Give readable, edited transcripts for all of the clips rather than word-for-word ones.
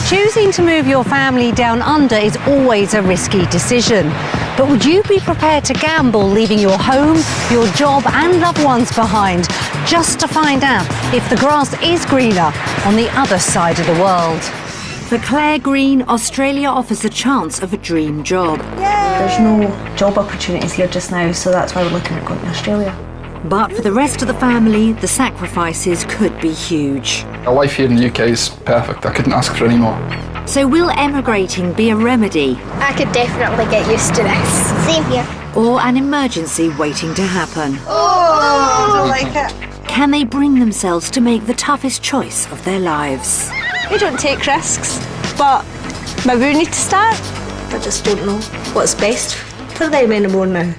Choosing to move your family down under is always a risky decision. But would you be prepared to gamble leaving your home, your job and loved ones behind just to find out if the grass is greener on the other side of the world? For Claire Green, Australia offers the chance of a dream job. There's no job opportunities here just now, so that's why we're looking at going to Australia. But for the rest of the family, the sacrifices could be huge. A life here in the UK is perfect. I couldn't ask for any more. So will emigrating be a remedy? I could definitely get used to this. Same here. Or an emergency waiting to happen? I don't like it. Can they bring themselves to make the toughest choice of their lives? We don't take risks, but maybe we need to start. I just don't know what's best for them anymore now.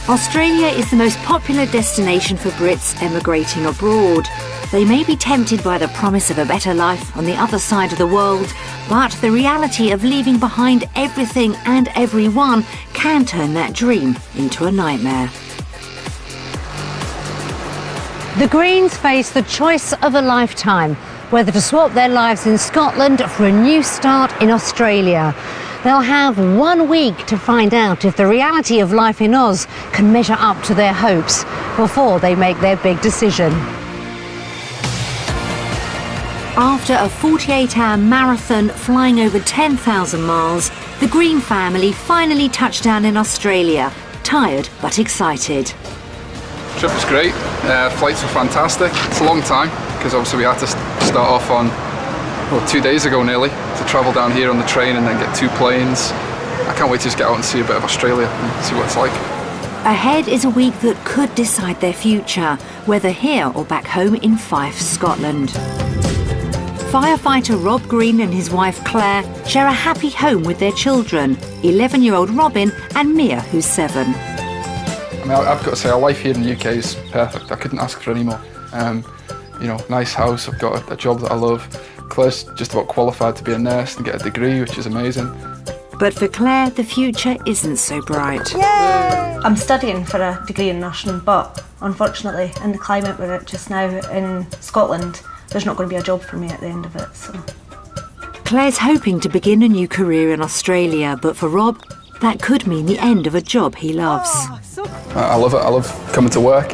Australia is the most popular destination for Brits emigrating abroad. They may be tempted by the promise of a better life on the other side of the world, but the reality of leaving behind everything and everyone can turn that dream into a nightmare. The Greens face the choice of a lifetime, whether to swap their lives in Scotland for a new start in Australia. They'll have 1 week to find out if the reality of life in Oz can measure up to their hopes before they make their big decision. After a 48-hour marathon flying over 10,000 miles, the Green family finally touched down in Australia, tired but excited. The trip was great. Flights were fantastic. It's a long time because obviously we had to start off on 2 days ago nearly, to travel down here on the train and then get 2 planes. I can't wait to just get out and see a bit of Australia and see what it's like. Ahead is a week that could decide their future, whether here or back home in Fife, Scotland. Firefighter Rob Green and his wife Claire share a happy home with their children, 11-year-old Robin and Mia, who's 7. I mean, I've got to say, our life here in the UK is perfect. I couldn't ask for any more. You know, nice house, I've got a job that I love. Claire's just about qualified to be a nurse and get a degree, which is amazing. But for Claire, the future isn't so bright. Yay! I'm studying for a degree in nursing, but unfortunately, in the climate we're at just now in Scotland, there's not going to be a job for me at the end of it. So. Claire's hoping to begin a new career in Australia, but for Rob, that could mean the end of a job he loves. I love it. I love coming to work.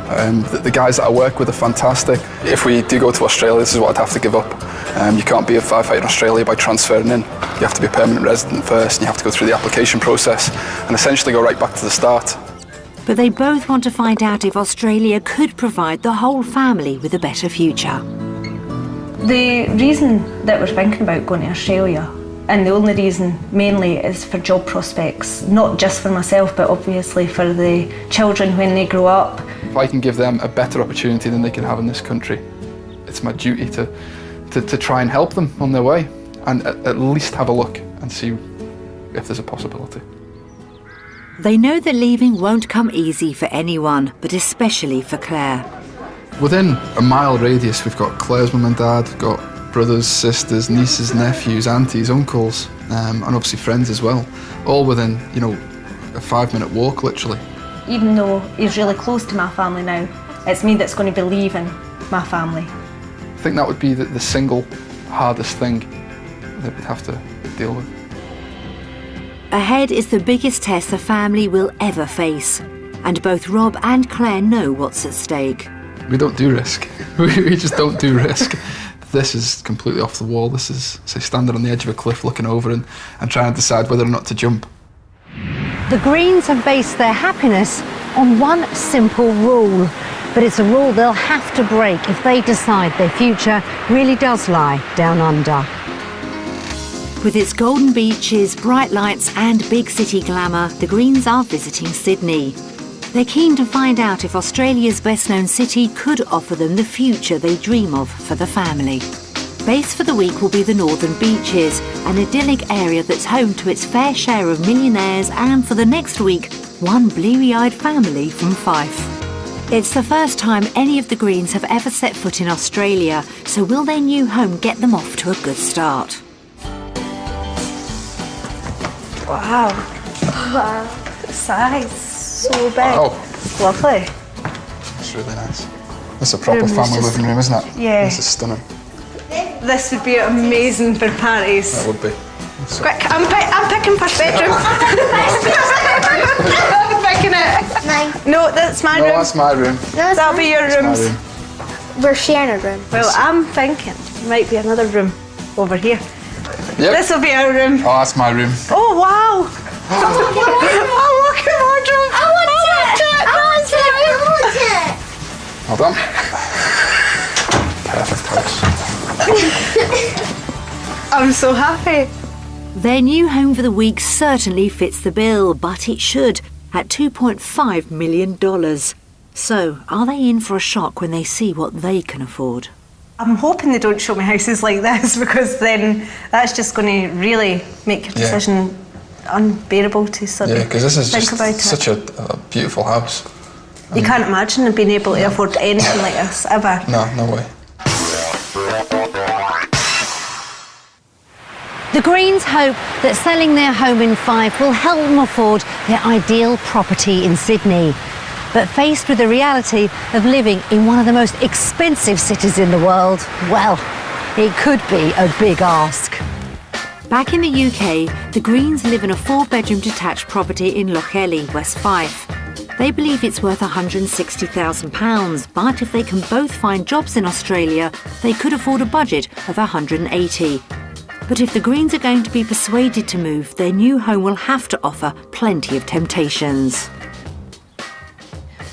The guys that I work with are fantastic. If we do go to Australia, this is what I'd have to give up. You can't be a firefighter in Australia by transferring in. You have to be a permanent resident first, and you have to go through the application process and essentially go right back to the start. But they both want to find out if Australia could provide the whole family with a better future. The reason that we're thinking about going to Australia, and the only reason mainly, is for job prospects, not just for myself but obviously for the children when they grow up. If I can give them a better opportunity than they can have in this country, it's my duty to try and help them on their way and at least have a look and see if there's a possibility. They know that leaving won't come easy for anyone, but especially for Claire. Within a mile radius, we've got Claire's mum and dad, we've got brothers, sisters, nieces, nephews, aunties, uncles, and obviously friends as well, all within, you know, a 5-minute walk, literally. Even though he's really close to my family now, it's me that's going to be leaving my family. I think that would be the single hardest thing that we'd have to deal with. Ahead is the biggest test the family will ever face, and both Rob and Claire know what's at stake. We don't do risk. We just don't do risk. This is completely off the wall. This is, say, standing on the edge of a cliff looking over and trying to decide whether or not to jump. The Greens have based their happiness on one simple rule, but it's a rule they'll have to break if they decide their future really does lie down under. With its golden beaches, bright lights and big city glamour, the Greens are visiting Sydney. They're keen to find out if Australia's best-known city could offer them the future they dream of for the family. Base for the week will be the Northern Beaches, an idyllic area that's home to its fair share of millionaires, and for the next week, one bleary-eyed family from Fife. It's the first time any of the Greens have ever set foot in Australia, so will their new home get them off to a good start? Wow. Wow. The size. So big. Wow. Lovely. It's really nice. It's a proper family living room, isn't it? Yeah. This is stunning. This would be amazing for parties. That would be. Quick, I'm picking first bedroom. I'm picking it. Mine. No, that's my room. No, that's my room. No, it's That'll mine. be your That's rooms. my room. We're sharing a room. Well, I'm thinking might be another room over here. Yep. This will be our room. Oh, that's my room. Oh, wow. Oh, look at wardrobe. I want it. Well done. Perfect house. I'm so happy. Their new home for the week certainly fits the bill, but it should, at $2.5 million. So, are they in for a shock when they see what they can afford? I'm hoping they don't show me houses like this, because then that's just going to really make your decision unbearable to suddenly Yeah, because this is think just about it. such a beautiful house. You can't imagine being able to afford anything like this, ever. No, no way. The Greens hope that selling their home in Fife will help them afford their ideal property in Sydney. But faced with the reality of living in one of the most expensive cities in the world, well, it could be a big ask. Back in the UK, the Greens live in a 4-bedroom detached property in Lochelie, West Fife. They believe it's worth £160,000, but if they can both find jobs in Australia, they could afford a budget of £180,000. But if the Greens are going to be persuaded to move, their new home will have to offer plenty of temptations.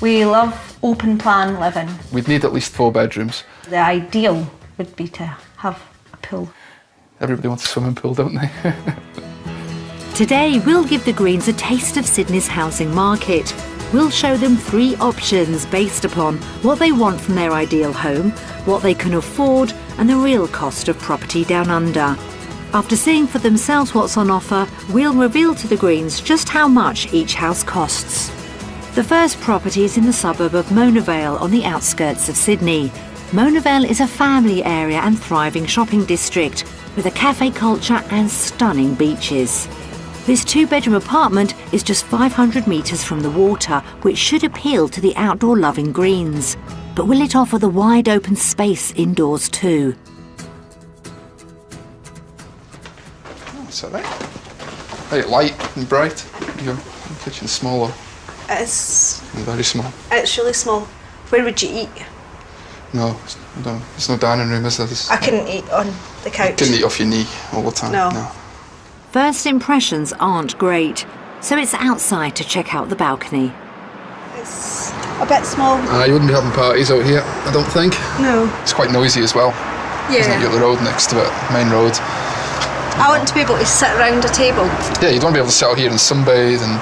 We love open plan living. We'd need at least 4 bedrooms. The ideal would be to have a pool. Everybody wants a swimming pool, don't they? Today, we'll give the Greens a taste of Sydney's housing market. We'll show them 3 options based upon what they want from their ideal home, what they can afford, and the real cost of property down under. After seeing for themselves what's on offer, we'll reveal to the Greens just how much each house costs. The first property is in the suburb of Mona Vale on the outskirts of Sydney. Mona Vale is a family area and thriving shopping district with a cafe culture and stunning beaches. This 2-bedroom apartment is just 500 metres from the water, which should appeal to the outdoor-loving Greens. But will it offer the wide open space indoors too? It's alright. Very light and bright. Your kitchen's smaller. It's Very small. really small. Where would you eat? No, there's no dining room, is there? I couldn't eat on the couch. Couldn't eat off your knee all the time. No. First impressions aren't great, so it's outside to check out the balcony. It's a bit small. You wouldn't be having parties out here, I don't think. No. It's quite noisy as well. Isn't it? You've got the road next to it, main road. I want to be able to sit around a table. Yeah, you'd want to be able to sit out here and sunbathe and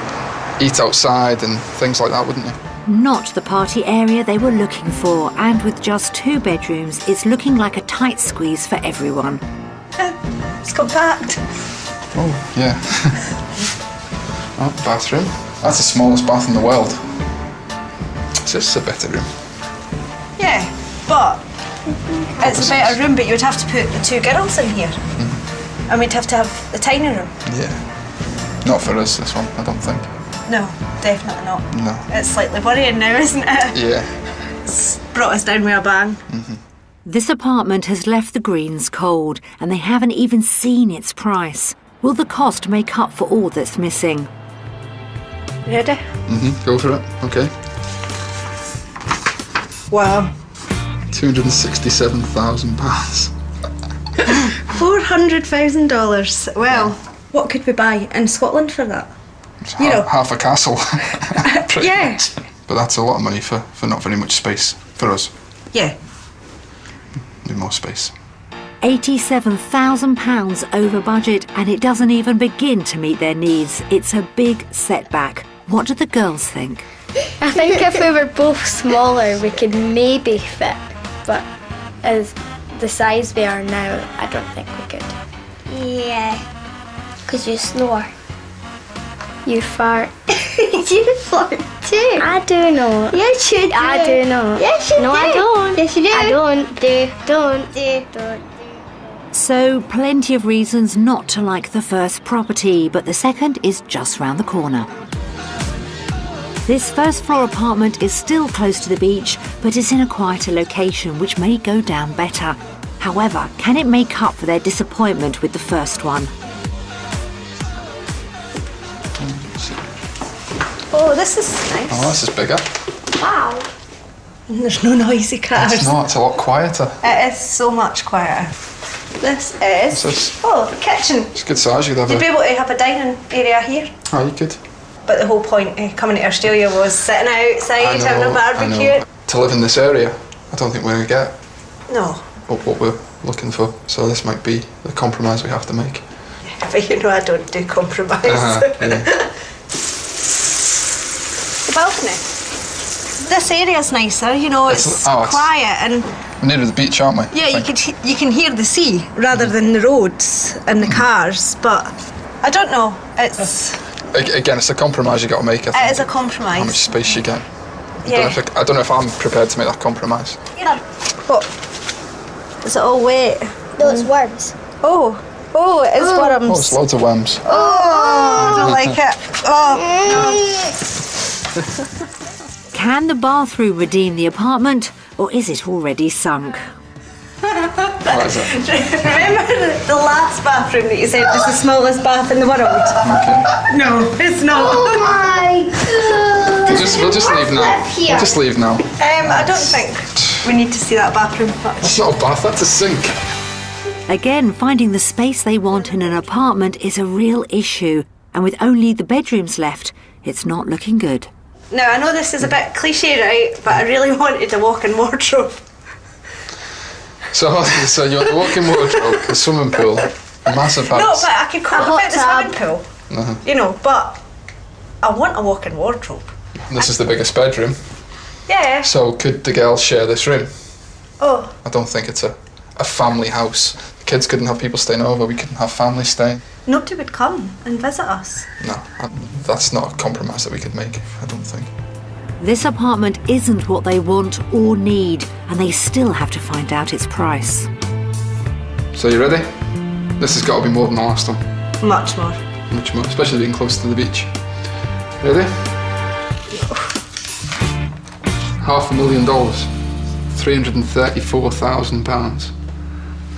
eat outside and things like that, wouldn't you? Not the party area they were looking for, and with just 2 bedrooms, it's looking like a tight squeeze for everyone. It's compact. Oh, yeah. Bathroom. That's the smallest bath in the world. It's just a better room. Yeah, but it's a better room, but you would have to put the 2 girls in here. And we'd have to have the tiny room. Yeah. Not for us, this one, I don't think. No, definitely not. No. It's slightly worrying now, isn't it? Yeah. It's brought us down with a bang. This apartment has left the Greens cold, and they haven't even seen its price. Will the cost make up for all that's missing? Ready? Go for it. Okay. Wow. £267,000. $400,000. Well, what could we buy in Scotland for that? You know. Half a castle. Pretty Yeah. much. But that's a lot of money for not very much space for us. Yeah. Need more space. £87,000 over budget, and it doesn't even begin to meet their needs. It's a big setback. What do the girls think? I think if we were both smaller, we could maybe fit, but as the size we are now, I don't think we could. Yeah. Because you snore. You fart. You flirt too. I do know. Yes, you do. I do know. Yes, you do. No, I don't. Yes, you do. I don't. So, plenty of reasons not to like the first property, but the second is just round the corner. This first floor apartment is still close to the beach, but it's in a quieter location, which may go down better. However, can it make up for their disappointment with the first one? Oh, this is nice. Oh, this is bigger. Wow. And there's no noisy cars. It's not, it's a lot quieter. It is so much quieter. This is... Oh, the kitchen. It's a good size, you could have You'd be able to have a dining area here. Oh, you could. But the whole point of coming to Australia was sitting outside, having a barbecue. I know. To live in this area, I don't think we're going to get No. what we're looking for. So this might be the compromise we have to make. But you know I don't do compromise. Yeah. The balcony. This area's nicer, you know, it's quiet and... We're near the beach, aren't we? Yeah, you can hear the sea rather than the roads and the cars, but I don't know, it's... Again, it's a compromise you got to make, I think. It is a compromise. How much space you get. Yeah. I don't know if I'm prepared to make that compromise. Yeah. What? Is it all wet? No, it's worms. Oh, it is worms. Oh, it's loads of worms. Oh, I don't like it. Oh, Can the bathroom redeem the apartment, or is it already sunk? What is it? Remember the last bathroom that you said was the smallest bath in the world? Okay. No, it's not. Oh my god. We'll just leave now. We'll just leave now. I don't think we need to see that bathroom much. That's not a bath, that's a sink. Again, finding the space they want in an apartment is a real issue, and with only the bedrooms left, it's not looking good. Now, I know this is a bit cliche, right, but I really wanted a walk-in wardrobe. So you want the walk-in wardrobe, a swimming pool, a massive house. No, but I could call it the swimming pool. Uh-huh. You know, but I want a walk-in wardrobe. This is the biggest bedroom. Yeah. So could the girls share this room? Oh. I don't think it's a family house. The kids couldn't have people staying over, we couldn't have family staying. Nobody would come and visit us. No, that's not a compromise that we could make, I don't think. This apartment isn't what they want or need, and they still have to find out its price. So you ready? This has got to be more than the last one. Much more. Much more, especially being close to the beach. Ready? $500,000. £334,000.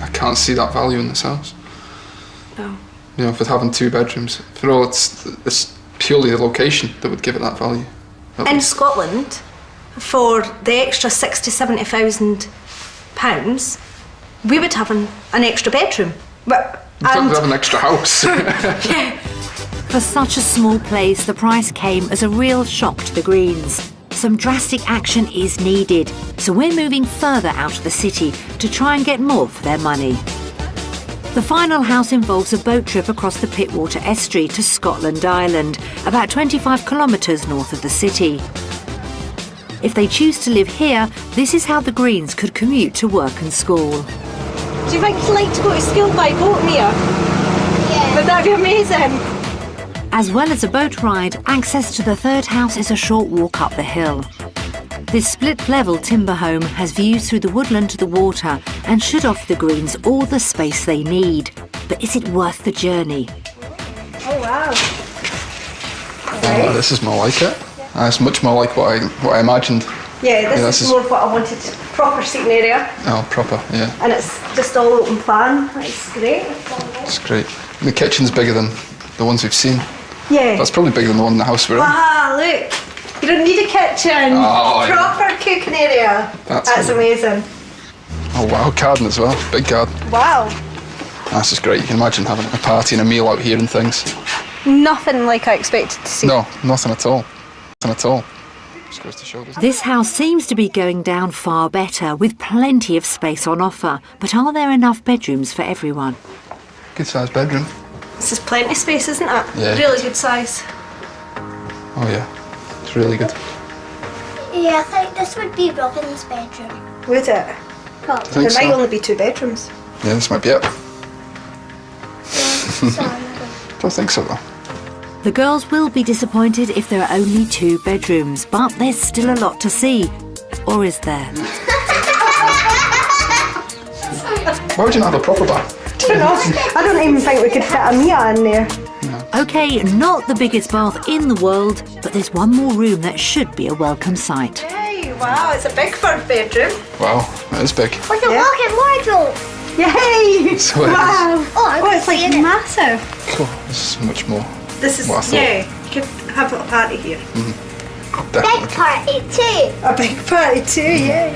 I can't see that value in this house. No. You know, for having 2 bedrooms. For all, it's purely the location that would give it that value. In Scotland, for the extra £60,000 to £70,000, we would have an extra bedroom. But We'd have an extra house. yeah. For such a small place, the price came as a real shock to the Greens. Some drastic action is needed, so we're moving further out of the city to try and get more for their money. The final house involves a boat trip across the Pittwater Estuary to Scotland Island, about 25 kilometres north of the city. If they choose to live here, this is how the Greens could commute to work and school. Do you think you'd like to go to school by boat, Mia? Yeah. Would that be amazing? As well as a boat ride, access to the third house is a short walk up the hill. This split-level timber home has views through the woodland to the water and should offer the Greens all the space they need. But is it worth the journey? Oh, wow. Oh, this is more like it. It's much more like what I imagined. Yeah, this is more what I wanted. Proper seating area. Oh, proper, yeah. And it's just all open plan. It's great. It's great. And the kitchen's bigger than the ones we've seen. Yeah. That's probably bigger than the one in the house we're in. Ah, look. You don't need a kitchen. Oh, yeah. Proper cooking area. That's amazing. Oh wow, garden as well. Big garden. Wow. That's just great. You can imagine having a party and a meal out here and things. Nothing like I expected to see. No, nothing at all. Nothing at all. Just goes to show, doesn't it? This house seems to be going down far better, with plenty of space on offer. But are there enough bedrooms for everyone? Good sized bedroom. This is plenty of space, isn't it? Yeah. Really good size. Oh yeah, it's really good. Yeah, I think this would be Robin's bedroom. Would it? Probably. Think There might so. only be 2 bedrooms. Yeah, this might be it. Yeah, so Don't think so though. The girls will be disappointed if there are only 2 bedrooms, but there's still a lot to see. Or is there? Why would you not have a proper bath? I don't even think we could fit a Mia in there. OK, not the biggest bath in the world, but there's one more room that should be a welcome sight. Hey, wow, it's a big third bedroom. Wow, that is big. With a walk-in wardrobe. Yay! So it is. Wow. Oh, it's like massive. Cool. This is much more. This is, what I thought. yeah, you could have a party here. Definitely. Big party too. A big party too, yeah.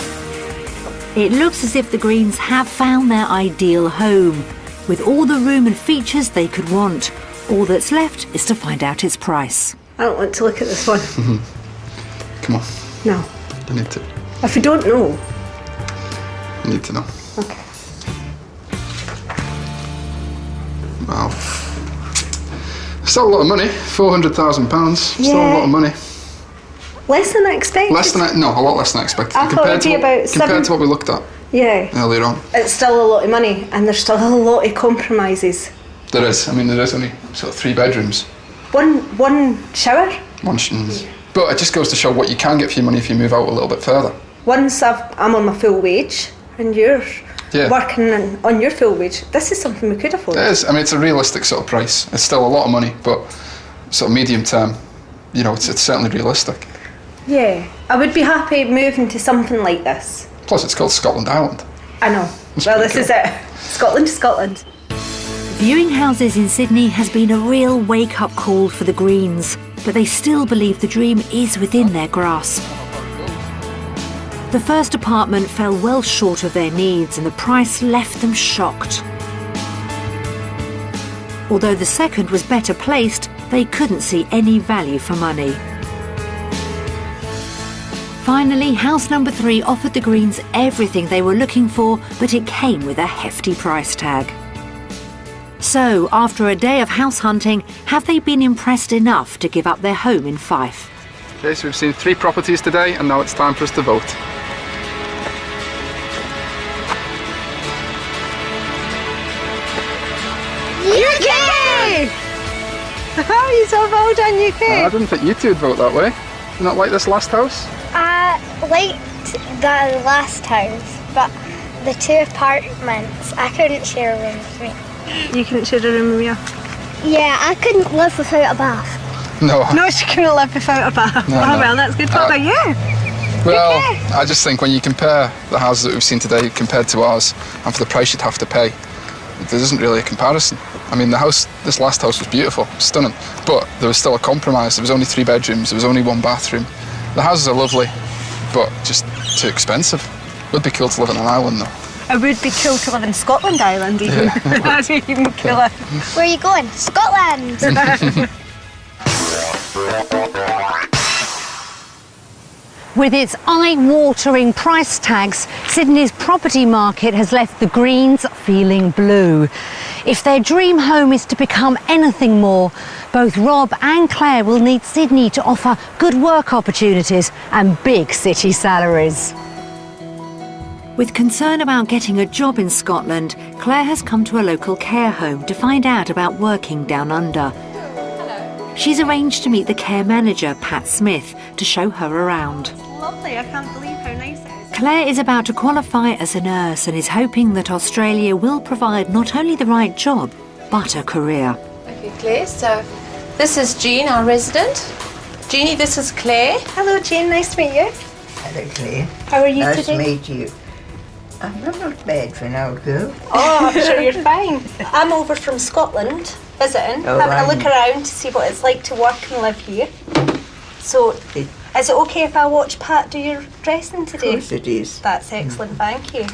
It looks as if the Greens have found their ideal home, with all the room and features they could want. All that's left is to find out its price. I don't want to look at this one. Come on. No. You need to. If you don't know. You need to know. Okay. Wow. Still a lot of money. £400,000. Still a lot of money. Less than I expected. A lot less than I expected. I thought it'd be about compared to what we looked at Yeah. earlier on. It's still a lot of money, and there's still a lot of compromises. There is. I mean, there is only sort of 3 bedrooms. One shower. But it just goes to show what you can get for your money if you move out a little bit further. Once I'm on my full wage, and you're working on your full wage, this is something we could afford. It is. I mean, it's a realistic sort of price. It's still a lot of money, but sort of medium term, you know, it's certainly realistic. Yeah, I would be happy moving to something like this. Plus, it's called Scotland Island. I know. That's well, pretty this is it. Scotland to Scotland. Viewing houses in Sydney has been a real wake-up call for the Greens, but they still believe the dream is within their grasp. The first apartment fell well short of their needs and the price left them shocked. Although the second was better placed, they couldn't see any value for money. Finally, house number 3 offered the Greens everything they were looking for, but it came with a hefty price tag. So, after a day of house hunting, have they been impressed enough to give up their home in Fife? Okay, so we've seen 3 properties today, and now it's time for us to vote. UK! How you so well done, UK? I didn't think you two would vote that way. You not like this last house? I liked the last house, but the 2 apartments, I couldn't share a room with me. You couldn't share a room with me? Yeah, I couldn't live without a bath. No. No, she couldn't live without a bath. No, oh, no. well, that's good. What about you? Well, I just think when you compare the houses that we've seen today compared to ours, and for the price you'd have to pay, there isn't really a comparison. I mean, this last house was beautiful, stunning, but there was still a compromise. There was only 3 bedrooms, there was only 1 bathroom. The houses are lovely, but just too expensive. It would be cool to live on an island, though. It would be cool to live in Scotland Island, even. Yeah. That's even cooler. Where are you going? Scotland! With its eye-watering price tags, Sydney's property market has left the Greens feeling blue. If their dream home is to become anything more, both Rob and Claire will need Sydney to offer good work opportunities and big city salaries. With concern about getting a job in Scotland, Claire has come to a local care home to find out about working down under. She's arranged to meet the care manager, Pat Smith, to show her around. Lovely, I can't believe how nice it is. Claire is about to qualify as a nurse and is hoping that Australia will provide not only the right job, but a career. Okay, Claire, so this is Jean, our resident. Jeannie, this is Claire. Hello, Jane, nice to meet you. Hello, Claire. How are you Nice today? to meet you. I'm not bad for an old girl. Oh, I'm sure you're fine. I'm over from Scotland visiting, Oh, having a right. look around to see what it's like to work and live here. So, is it okay if I watch Pat do your dressing Of today? course it is. That's excellent, thank you.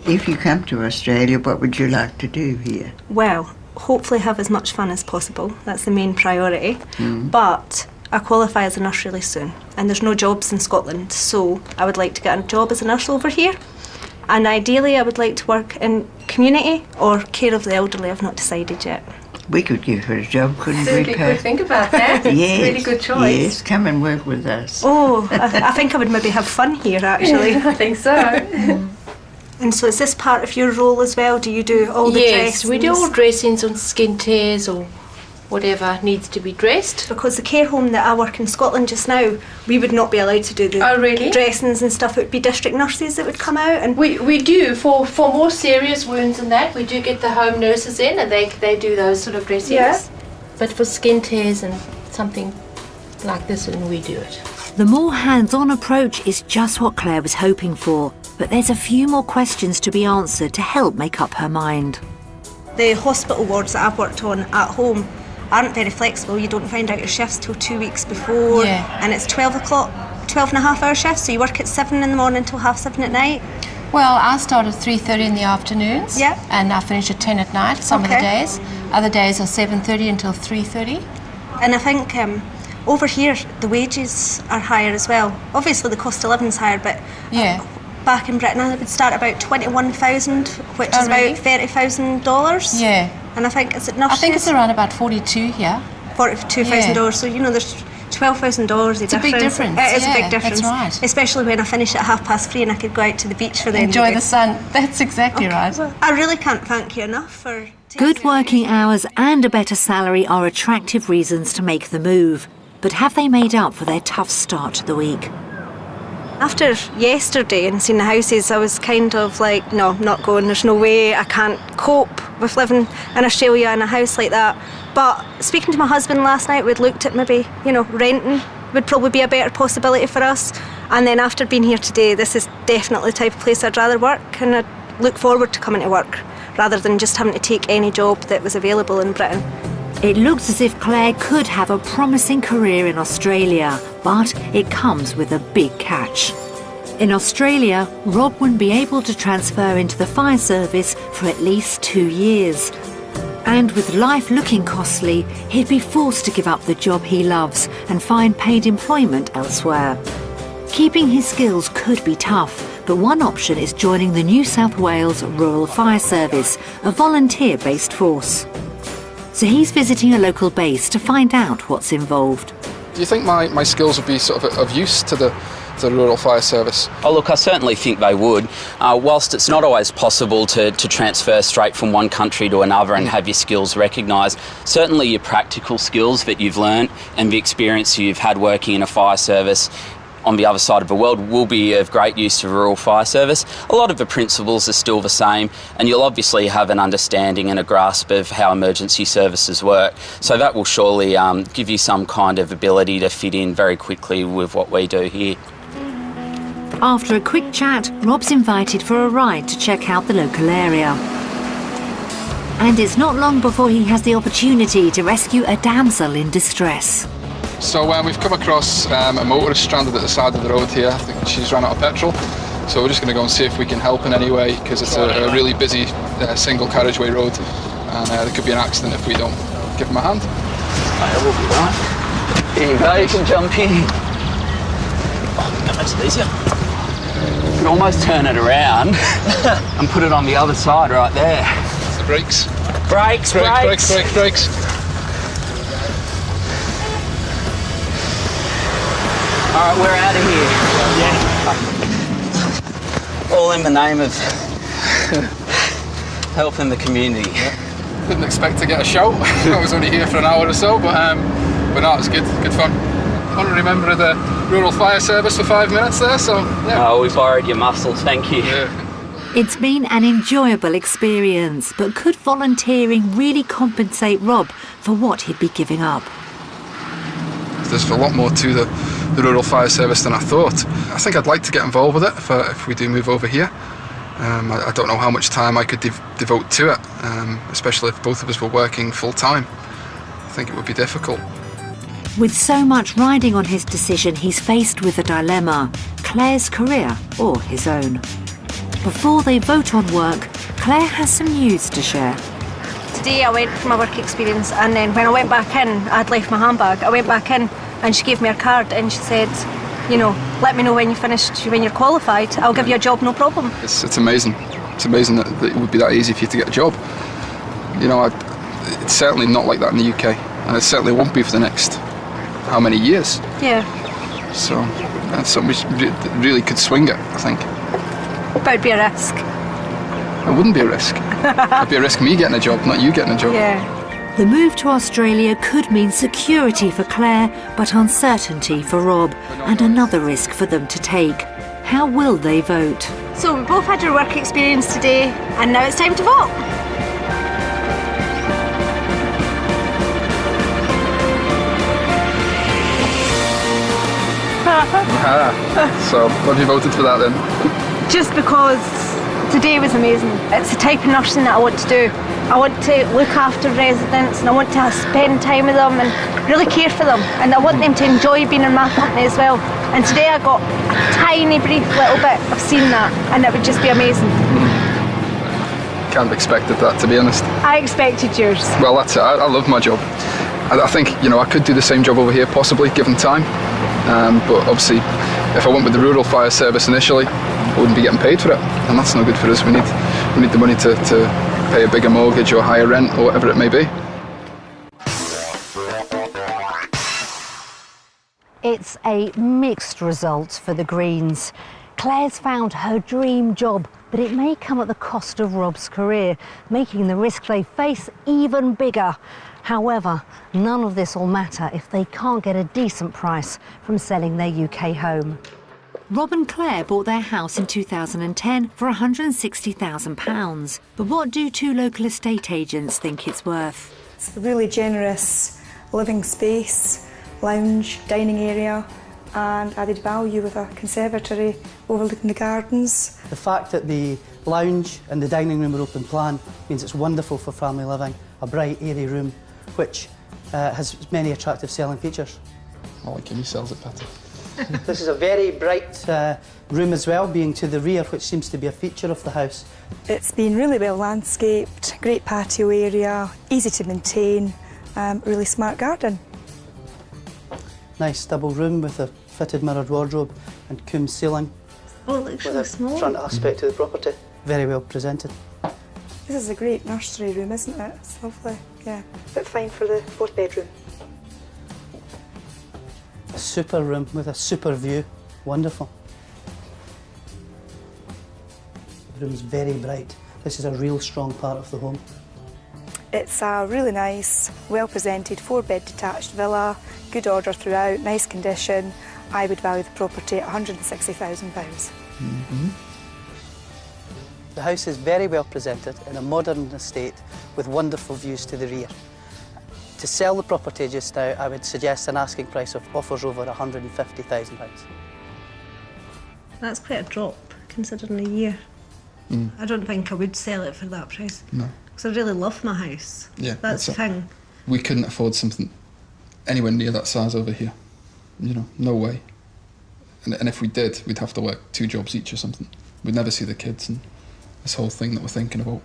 If you come to Australia, what would you like to do here? Well, hopefully have as much fun as possible. That's the main priority. But I qualify as a nurse really soon, and there's no jobs in Scotland, so I would like to get a job as a nurse over here. And ideally, I would like to work in community or care of the elderly. I've not decided yet. We could give her a job, couldn't So we, we could Pat? think about that. It's Yes, a really good choice. Yes, come and work with us. Oh, I think I would maybe have fun here, actually. I think so. And so is this part of your role as well? Do you do all the Yes, we do all dressings? dressings on skin tears or whatever needs to be dressed. Because the care home that I work in Scotland just now, we would not be allowed to do the Oh, really? dressings and stuff. It would be district nurses that would come out. And We do, for more serious wounds than that, we do get the home nurses in and they do those sort of dressings. Yeah. But for skin tears and something like this, and we do it. The more hands-on approach is just what Claire was hoping for, but there's a few more questions to be answered to help make up her mind. the hospital wards that I've worked on at home aren't very flexible. You don't find out your shifts till 2 weeks before. Yeah. And it's 12 and a half hour shifts, so you work at 7 in the morning till 7:30 at night. Well, I start at 3:30 in the afternoons. Yeah. And I finish at 10 at night some of the Okay. days. Other days are 7:30 until 3:30. And I think over here the wages are higher as well. Obviously the cost of living's higher, but Yeah. back in Britain I would start about 21,000, which Oh, is really? about $30,000. Yeah. And I think, is it nurses? I think it's around about 42 here. $42,000. So, there's $12,000 It's a big difference, It is a yeah, big difference. that's right. Especially when I finish at 3:30 and I could go out to the beach for the end of Enjoy the the day. sun. That's exactly right. I really can't thank you enough for taking Good me- working hours and a better salary are attractive reasons to make the move. But have they made up for their tough start to the week? After yesterday and seeing the houses, I was kind of like, no, I'm not going. There's no way. I can't cope with living in Australia in a house like that. But speaking to my husband last night, we'd looked at maybe, renting would probably be a better possibility for us. And then after being here today, this is definitely the type of place I'd rather work, and I'd look forward to coming to work rather than just having to take any job that was available in Britain. It looks as if Claire could have a promising career in Australia, but it comes with a big catch. In Australia, Rob wouldn't be able to transfer into the fire service for at least 2 years. And with life looking costly, he'd be forced to give up the job he loves and find paid employment elsewhere. Keeping his skills could be tough, but one option is joining the New South Wales Rural Fire Service, a volunteer-based force. So he's visiting a local base to find out what's involved. Do you think my skills would be sort of use to the Rural Fire Service? Oh, look, I certainly think they would. Whilst it's not always possible to transfer straight from one country to another and have your skills recognised, certainly your practical skills that you've learnt and the experience you've had working in a fire service on the other side of the world will be of great use to the Rural Fire Service. A lot of the principles are still the same, and you'll obviously have an understanding and a grasp of how emergency services work. So that will surely give you some kind of ability to fit in very quickly with what we do here. After a quick chat, Rob's invited for a ride to check out the local area. And it's not long before he has the opportunity to rescue a damsel in distress. So we've come across a motorist stranded at the side of the road here. I think she's run out of petrol. So we're just going to go and see if we can help in any way, because it's a really busy single carriageway road, and there could be an accident if we don't give them a hand. It will be right. Here you go, you can jump in. Oh, that makes it easier. You can almost turn it around and put it on the other side right there. It's the brakes. Brakes. Brakes. All right, we're out of here. Yeah. All in the name of helping the community. Didn't expect to get a show. I was only here for an hour or so, but no, it's good fun. Honorary member of the Rural Fire Service for 5 minutes there, so yeah. Oh, we borrowed your muscles, thank you. Yeah. It's been an enjoyable experience, but could volunteering really compensate Rob for what he'd be giving up? There's a lot more to the Rural Fire Service than I thought. I think I'd like to get involved with it if we do move over here. I don't know how much time I could devote to it, especially if both of us were working full-time. I think it would be difficult. With so much riding on his decision, he's faced with a dilemma: Claire's career or his own. Before they vote on work, Claire has some news to share. Today I went for my work experience, and then when I went back in, I'd left my handbag. I went back in and she gave me her card and she said, let me know when when you're qualified. I'll give you a job, no problem. It's amazing. It's amazing that it would be that easy for you to get a job. It's certainly not like that in the UK, and it certainly won't be for the next how many years. Yeah. So that's something we really could swing it, I think. But it'd be a risk. It wouldn't be a risk. It'd be a risk me getting a job, not you getting a job. Yeah. The move to Australia could mean security for Claire, but uncertainty for Rob, and another risk for them to take. How will they vote? So we both had your work experience today, and now it's time to vote. So, what have you voted for that then? Just because today was amazing. It's the type of nursing that I want to do. I want to look after residents, and I want to spend time with them and really care for them, and I want them to enjoy being in my company as well. And today I got a tiny brief little bit of seeing that, and it would just be amazing. Kind of expected that, to be honest. I expected yours. Well, that's it. I love my job. I think, you know, I could do the same job over here, possibly, given time. But obviously, if I went with the rural fire service initially, I wouldn't be getting paid for it, and that's no good for us. We need the money to pay a bigger mortgage or higher rent or whatever it may be. It's a mixed result for the Greens. Claire's found her dream job, but it may come at the cost of Rob's career, making the risk they face even bigger. However, none of this will matter if they can't get a decent price from selling their UK home. Rob and Claire bought their house in 2010 for £160,000. But what do two local estate agents think it's worth? It's a really generous living space, lounge, dining area, and added value with a conservatory overlooking the gardens. The fact that the lounge and the dining room are open plan means it's wonderful for family living, a bright, airy room, which has many attractive selling features. Well, like he sells it better. This is a very bright room as well, being to the rear, which seems to be a feature of the house. It's been really well landscaped, great patio area, easy to maintain, really smart garden. Nice double room with a fitted mirrored wardrobe and combed ceiling. Oh, it looks really small. Front aspect to the property. Very well presented. This is a great nursery room, isn't it? It's lovely, yeah. But fine for the fourth bedroom. A super room with a super view. Wonderful. The room's very bright. This is a real strong part of the home. It's a really nice, well-presented 4-bed detached villa, good order throughout, nice condition. I would value the property at £160,000. Mm-hmm. The house is very well presented in a modern estate with wonderful views to the rear. To sell the property just now, I would suggest an asking price of offers over £150,000. That's quite a drop, considering a year. I don't think I would sell it for that price. No. Because I really love my house. Yeah, that's the thing. We couldn't afford something anywhere near that size over here. You know, no way. And if we did, we'd have to work 2 jobs each or something. We'd never see the kids, and this whole thing that we're thinking about,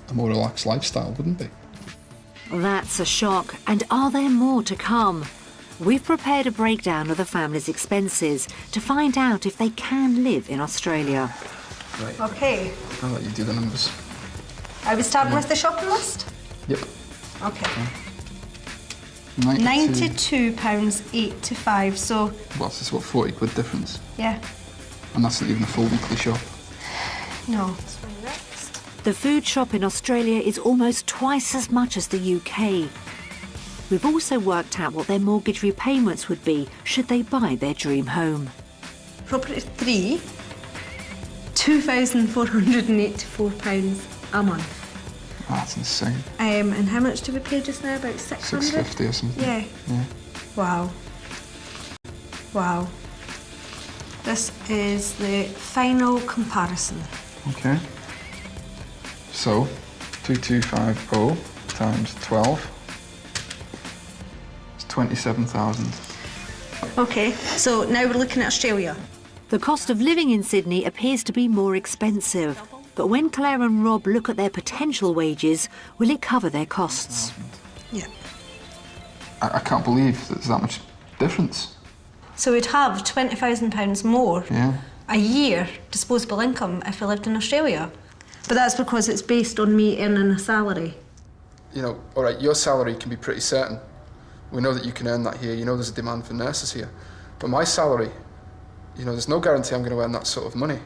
a more relaxed lifestyle, wouldn't be. That's a shock. And are there more to come? We've prepared a breakdown of the family's expenses to find out if they can live in Australia. Right. Okay. I'll let you do the numbers. Are we starting with the shopping list? Yep. Okay. £92.85, so... Well, it's what, 40 quid difference? Yeah. And that's not even a full weekly shop. No. The food shop in Australia is almost twice as much as the UK. We've also worked out what their mortgage repayments would be should they buy their dream home. Property 3, £2,484 a month. Oh, that's insane. And how much do we pay just now? About 600? 650 or something. Yeah. Wow. Wow. This is the final comparison. Okay. So, 2250 times 12 is 27,000. Okay, so now we're looking at Australia. The cost of living in Sydney appears to be more expensive. But when Claire and Rob look at their potential wages, will it cover their costs? Yeah. I can't believe there's that much difference. So we'd have £20,000 more a year disposable income if we lived in Australia. But that's because it's based on me earning a salary. You know, all right, your salary can be pretty certain. We know that you can earn that here. You know there's a demand for nurses here. But my salary, you know, there's no guarantee I'm going to earn that sort of money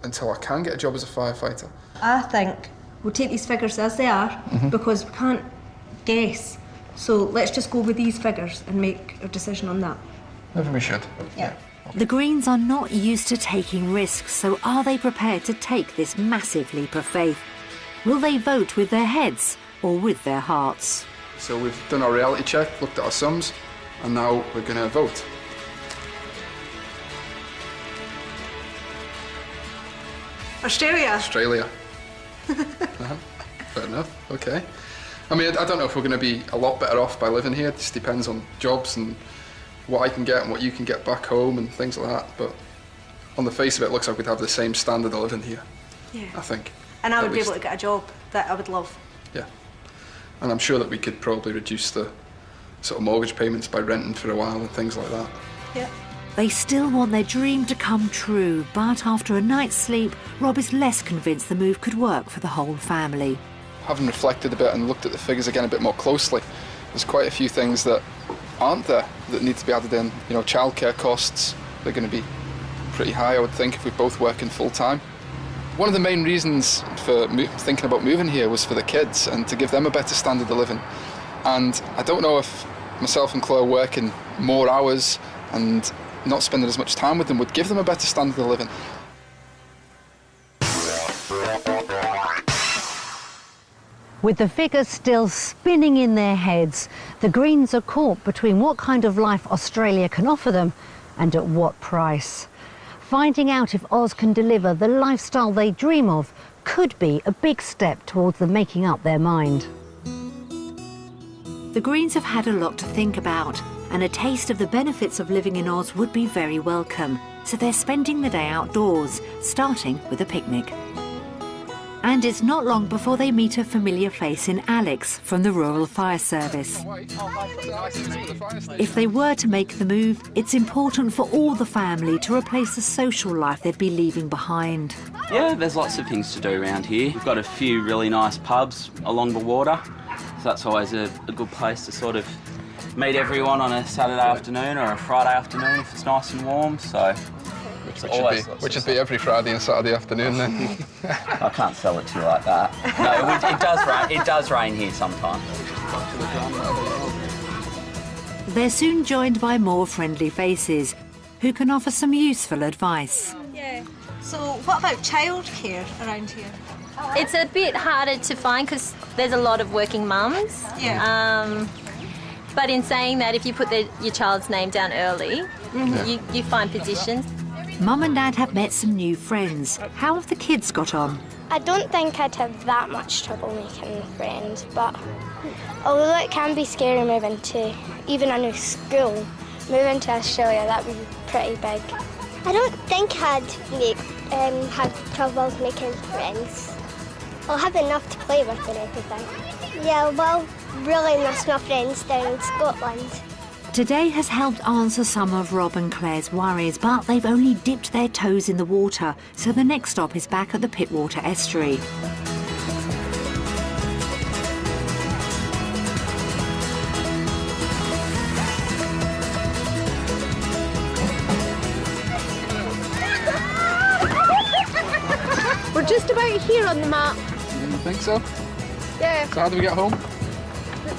until I can get a job as a firefighter. I think we'll take these figures as they are because we can't guess. So let's just go with these figures and make a decision on that. Maybe we should. Yeah. The Greens are not used to taking risks, so are they prepared to take this massive leap of faith? Will they vote with their heads or with their hearts? So we've done our reality check, looked at our sums, and now we're going to vote. Australia. Australia. Fair enough, okay. I mean, I don't know if we're going to be a lot better off by living here. It just depends on jobs and what I can get and what you can get back home and things like that. But on the face of it, it looks like we'd have the same standard of living here. Yeah. I think. And I would be able to get a job that I would love. Yeah. And I'm sure that we could probably reduce the sort of mortgage payments by renting for a while and things like that. Yeah. They still want their dream to come true, but after a night's sleep, Rob is less convinced the move could work for the whole family. Having reflected a bit and looked at the figures again a bit more closely, there's quite a few things that aren't there that need to be added in. You know, childcare costs, they're going to be pretty high, I would think, if we're both working full time. One of the main reasons for thinking about moving here was for the kids and to give them a better standard of living. And I don't know if myself and Chloe working more hours and not spending as much time with them would give them a better standard of living. With the figures still spinning in their heads, the Greens are caught between what kind of life Australia can offer them and at what price. Finding out if Oz can deliver the lifestyle they dream of could be a big step towards them making up their mind. The Greens have had a lot to think about, and a taste of the benefits of living in Oz would be very welcome, so they're spending the day outdoors, starting with a picnic. And it's not long before they meet a familiar face in Alex from the Rural Fire Service. If they were to make the move, it's important for all the family to replace the social life they'd be leaving behind. Yeah, there's lots of things to do around here. We've got a few really nice pubs along the water, so that's always a good place to sort of meet everyone on a Saturday afternoon or a Friday afternoon if it's nice and warm. So Which would be every Friday and Saturday afternoon then. I can't sell it to you like that. No, it does rain. It does rain here sometimes. They're soon joined by more friendly faces who can offer some useful advice. Yeah. So what about childcare around here? It's a bit harder to find because there's a lot of working mums. Yeah. But in saying that, if you put your child's name down early, you find positions. Mum and Dad have met some new friends. How have the kids got on? I don't think I'd have that much trouble making friends, but although it can be scary moving to even a new school, moving to Australia, that would be pretty big. I don't think I'd have trouble making friends. I'll have enough to play with and everything. Yeah, well, really miss my friends down in Scotland. Today has helped answer some of Rob and Claire's worries, but they've only dipped their toes in the water, so the next stop is back at the Pittwater estuary. We're just about here on the map. You think so? Yeah. So how do we get home?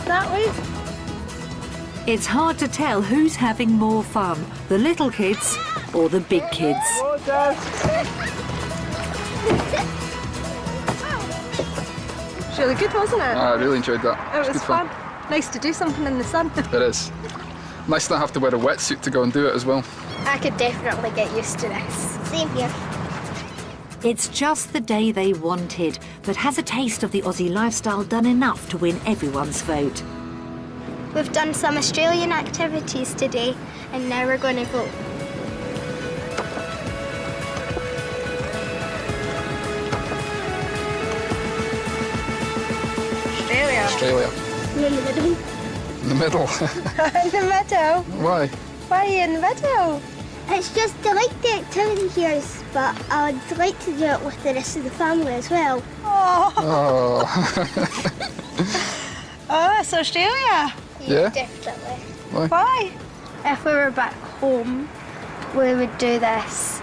That way. It's hard to tell who's having more fun, the little kids or the big kids. It's really good, wasn't it? I really enjoyed that. It was good fun. Nice to do something in the sun. It is. Nice to not have to wear a wetsuit to go and do it as well. I could definitely get used to this. Same here. It's just the day they wanted, but has a taste of the Aussie lifestyle done enough to win everyone's vote? We've done some Australian activities today, and now we're going to vote. Australia. In the middle. In the middle? In the middle? Why? Why are you in the middle? It's just I like the activity here, but I would like to do it with the rest of the family as well. Oh. Oh, it's Australia. Yeah? Definitely. Why? If we were back home, we would do this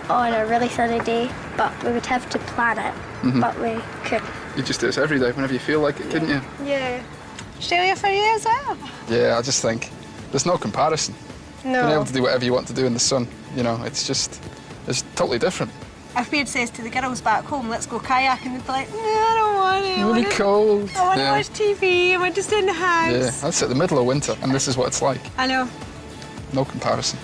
on a really sunny day, but we would have to plan it, but we couldn't. You just do this every day whenever you feel like it, couldn't you? Yeah. Australia for you as well? Yeah, I just think there's no comparison. No. Being able to do whatever you want to do in the sun, you know, it's totally different. If Beard says to the girls back home, let's go kayaking, they'd be like, no, I don't want it. Really cold. I want to watch TV, I want to stay in the house. Yeah, that's at the middle of winter, and this is what it's like. I know. No comparison.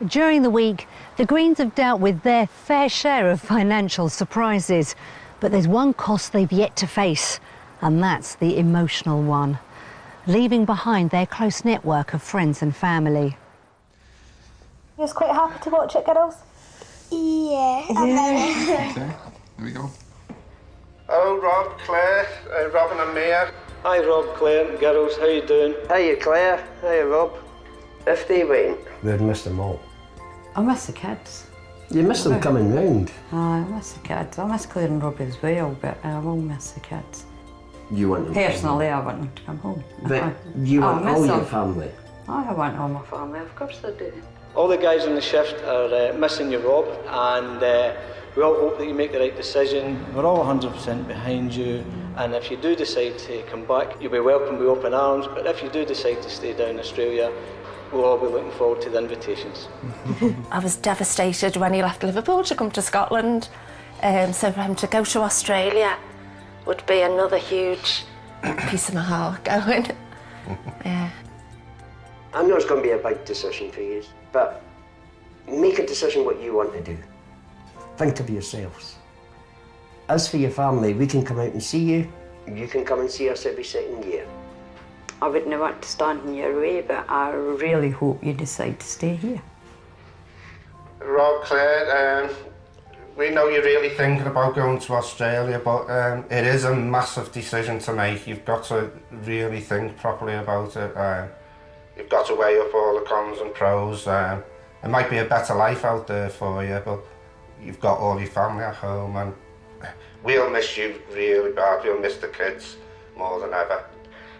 During the week, the Greens have dealt with their fair share of financial surprises, but there's one cost they've yet to face, and that's the emotional one, leaving behind their close network of friends and family. You're quite happy to watch it, girls? Yeah. Okay, here we go. Hello, Rob, Claire, Robin and Mia. Hi Rob, Claire and girls, how you doing? Hiya Claire, hiya Rob. If they went, we'd miss them all. I miss the kids. You miss them coming round? I miss the kids. I miss Claire and Robbie as well, but I will miss the kids. You want them personally, I want them to come home. But you want all your family? I want all my family, of course I do. All the guys on the shift are missing you, Rob, and we all hope that you make the right decision. We're all 100% behind you, and if you do decide to come back, you'll be welcome with open arms, but if you do decide to stay down in Australia, we'll all be looking forward to the invitations. I was devastated when he left Liverpool to come to Scotland, so for him to go to Australia would be another huge piece of my heart going. Yeah. I know it's going to be a big decision for you, but make a decision what you want to do. Think of yourselves. As for your family, we can come out and see you. You can come and see us every second year. I wouldn't want to stand in your way, but I really hope you decide to stay here. Rob, Claire, we know you're really thinking about going to Australia, but it is a massive decision to make. You've got to really think properly about it. You've got to weigh up all the cons and pros. It might be a better life out there for you, but you've got all your family at home, and we'll miss you really bad. We'll miss the kids more than ever.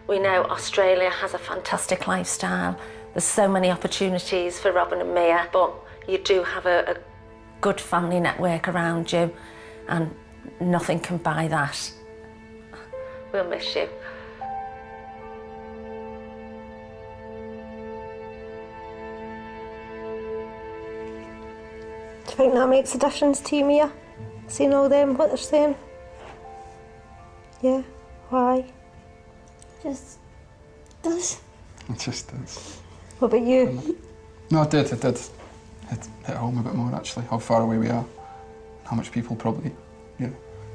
We know Australia has a fantastic lifestyle. There's so many opportunities for Robin and Mia, but you do have a good family network around you, and nothing can buy that. We'll miss you. Do you think that makes a difference to you, Mia? Seeing all them, what they're saying? Yeah, why? Just does. It just does. What about you? No, it did. It hit home a bit more, actually, how far away we are. How much people probably,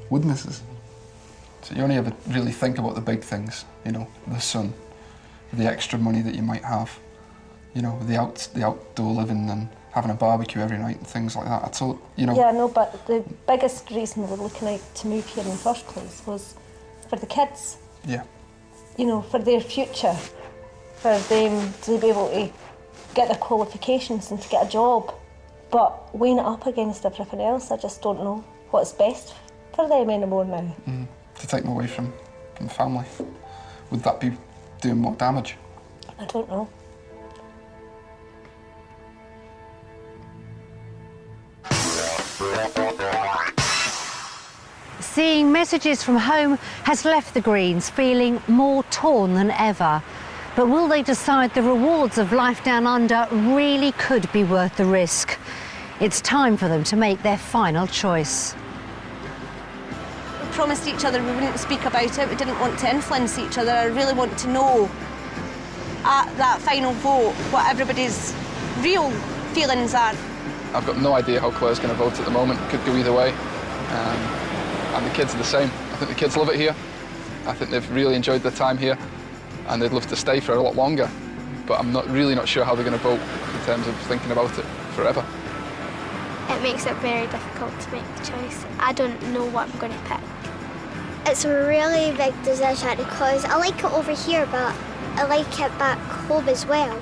would miss us. So you only ever really think about the big things, the sun, the extra money that you might have, the outdoor living and having a barbecue every night and things like that. That's all, Yeah, no, but the biggest reason we're looking out to move here in the first place was for the kids. Yeah. For their future, for them to be able to get their qualifications and to get a job. But weighing it up against everything else, I just don't know what's best for them anymore now. To take them away from family, would that be doing more damage? I don't know. Seeing messages from home has left the Greens feeling more torn than ever. But will they decide the rewards of life down under really could be worth the risk? It's time for them to make their final choice. We promised each other we wouldn't speak about it, we didn't want to influence each other. I really want to know at that final vote what everybody's real feelings are. I've got no idea how Claire's going to vote at the moment. It could go either way. And the kids are the same. I think the kids love it here. I think they've really enjoyed their time here, and they'd love to stay for a lot longer. But I'm really not sure how they're going to vote in terms of thinking about it forever. It makes it very difficult to make the choice. I don't know what I'm going to pick. It's a really big decision because I like it over here, but I like it back home as well.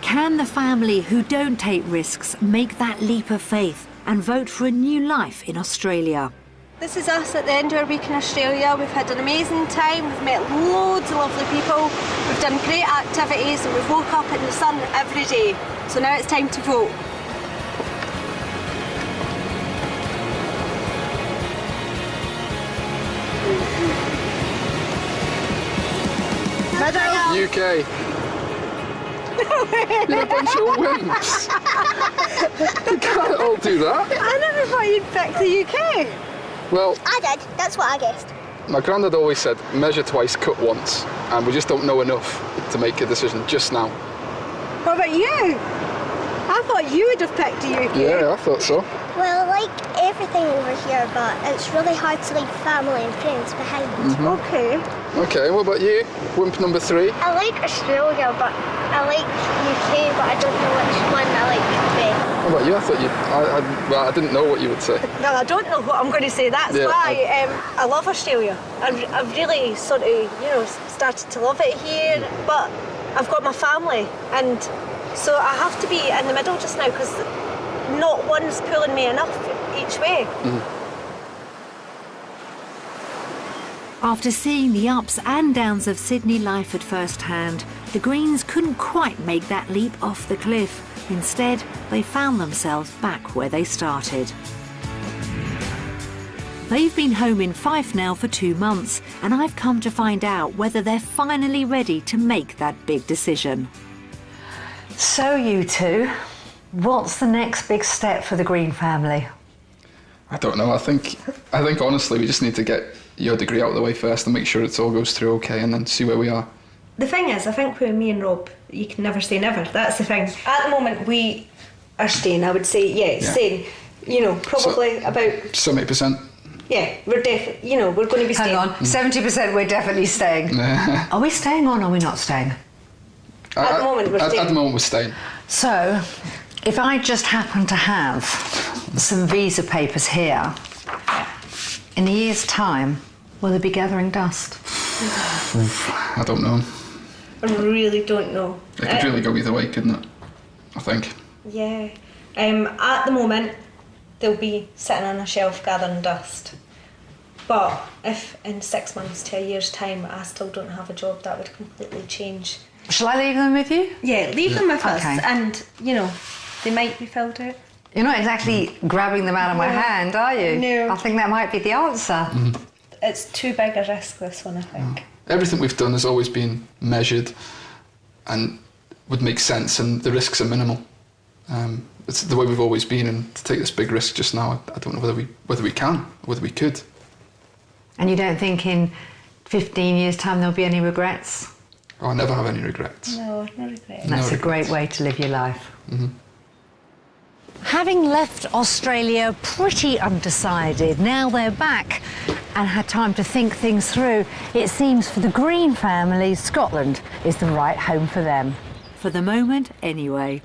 Can the family who don't take risks make that leap of faith and vote for a new life in Australia? This is us at the end of our week in Australia. We've had an amazing time, we've met loads of lovely people, we've done great activities, and we've woke up in the sun every day. So now it's time to vote. Middle. UK. You're a bunch of wimps. You can't all do that. I never thought you'd pick the UK. Well, I did. That's what I guessed. my granddad always said, measure twice, cut once, and we just don't know enough to make a decision just now. What about you? I thought you would have picked the UK. Yeah, I thought so. Well, I like everything over here, but it's really hard to leave family and friends behind. Okay. Okay, what about you? Wimp number 3? I like Australia, but I like UK, but I don't know which one I like best. What about you? I thought well, I didn't know what you would say. Well, I don't know what I'm going to say. That's Yeah, why I love Australia. I've really sort of, started to love it here, but I've got my family, and so I have to be in the middle just now because not one's pulling me enough each way. After seeing the ups and downs of Sydney life at first hand, the Greens couldn't quite make that leap off the cliff. Instead, they found themselves back where they started. They've been home in Fife now for 2 months, and I've come to find out whether they're finally ready to make that big decision. So you two, what's the next big step for the Green family? I don't know. I think honestly we just need to get your degree out of the way first and make sure it all goes through okay, and then see where we are. The thing is, I think with me and Rob, you can never say never. That's the thing. At the moment, we are staying, I would say, staying. Probably about 70%. Yeah, we're we're going to be staying. Hang on, 70% we're definitely staying. Are we staying on or are we not staying? At the moment, we're staying. At the moment, we're staying. So, if I just happen to have some visa papers here, in a year's time, will they be gathering dust? I don't know. I really don't know. It could really go either way, couldn't it? I think. Yeah. At the moment, they'll be sitting on a shelf gathering dust. But if in 6 months to a year's time I still don't have a job, that would completely change. Shall I leave them with you? Yeah, leave them with us, Okay. and they might be filled out. You're not exactly grabbing them out of my No. hand, are you? No. I think that might be the answer. It's too big a risk, this one, I think. Everything we've done has always been measured and would make sense, and the risks are minimal. It's the way we've always been, and to take this big risk just now, I don't know whether we can, or whether we could. And you don't think in 15 years' time there'll be any regrets? Oh, I never have any regrets. No, no regrets. That's a great way to live your life. Having left Australia pretty undecided, now they're back and had time to think things through, it seems for the Green family, Scotland is the right home for them. For the moment, anyway.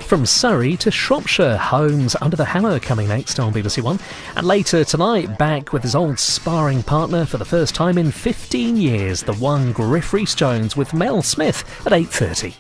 From Surrey to Shropshire, Homes Under the Hammer coming next on BBC One. And later tonight, back with his old sparring partner for the first time in 15 years, the one Griff Rhys-Jones with Mel Smith at 8:30.